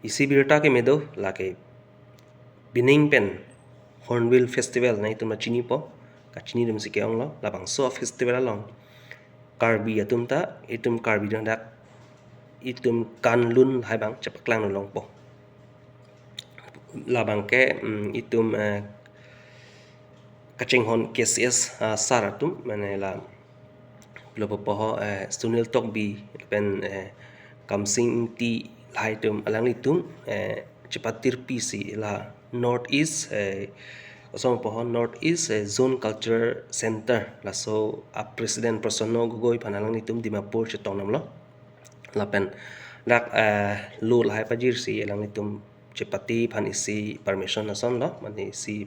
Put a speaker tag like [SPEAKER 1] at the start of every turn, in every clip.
[SPEAKER 1] isi birta ke medo lake bining pen Hornbill Festival na itum na chini po ka chini dum si keong lo labang so festival along karbi atum ta itum karbi dang dak itum kan lun hai bang cepak lang long po labang ke itum kaching hon KCS saratum mane la lobo poho Sunil Tokbi pen kamsing ti lai tum alang itum cepatir pisi la North East osong poho North East Zone Culture Center la so President Prasanno Gogoi panalang itum Dimapur chetong nam lo la pen dak lu lai pajir si alang itum cepati pan isi permission na son lo mani isi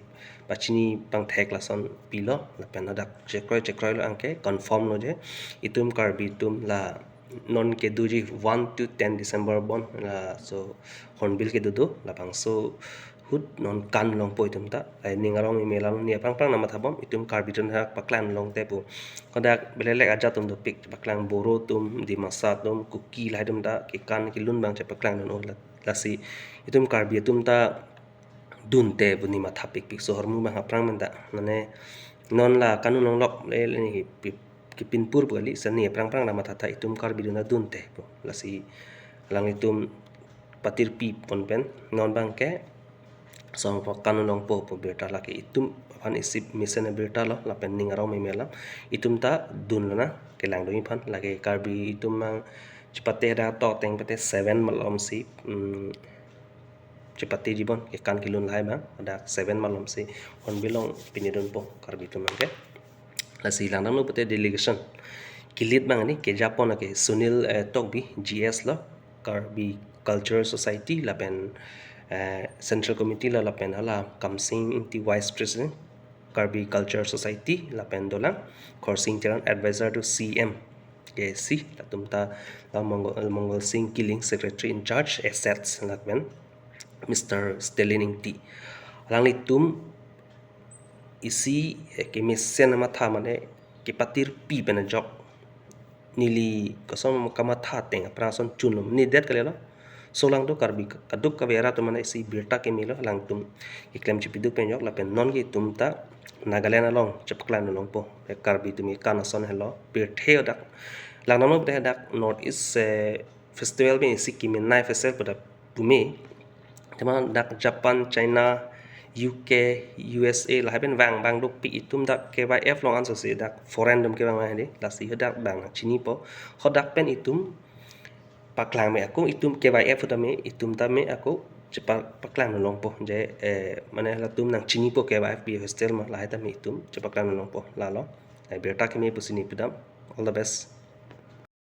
[SPEAKER 1] pachini pang thek la son pilo la pen dak chekroi lo angke confirm lo je itum karbi itum la non ke duji 1 to 10 December bon la so Hornbill ke dudu la bang so hut non kan long po itum ta ningarong imelang ni pang nama thabom itum karbi tum hak paklan long te pu kodak belelek aja tum do pik paklang boro tum di masa tum kuki lai tum da ke kan ki lun bang che paklang non la si itum karbi tum ta dun te buni ma thapik pik so hormu bang aprang menda nane non la kanu long lok le ni ki pinpur bali sani aprang nama thata itum karbi dun dun te pu la si lang itum patir pi pon pen non bang ke song po kanu long po berta laki itum pan isip misen berta lo la pen ningarong memela itum ta dun na ke lang doi pan lagi karbi itum mang cepate da to teng pete 7 malom si cepate jibon ke kan kilun lai bang ada 7 malom si on bilong pinidun po karbi itum ke la si lang dam pete delegation kilit bang ni ke Japon ke Sunil Tokbi GS lo karbi culture society la pen Central Committee la pen hala kamsing ti Vice President Karbi Culture Society la pen dola Khorsing Charan Advisor to CM KC la tumta la Mongol Singh Killing Secretary in Charge Assets la pen Mr. Stelining T lang itum isi ke mesen nama tha mane ke patir pi pen jok nili kosom kamatha teng prason chunum ni det kalela solang do karbi kaduk ka vera to mane si birta ke milo lang tum iklem chipidu penyok la pen non gi tum ta Nagaland along chepaklan long po karbi tum kana son hello bir the dak lang nam be dak North East festival be sikkim nai festival pada pume teman dak Japan China UK USA la haben wang bang duk pi itum dak KYF long an so se dak foreign dum ke bang hadi la si dak bang chini po hodak pen itum paklang me aku itum KYF utame itum tame aku cepat paklang nolong po je mana la tum nang chini po KYF bi hostel ma la tame itum cepat paklang nolong po la lo ai berta ke me pusini pidam all the best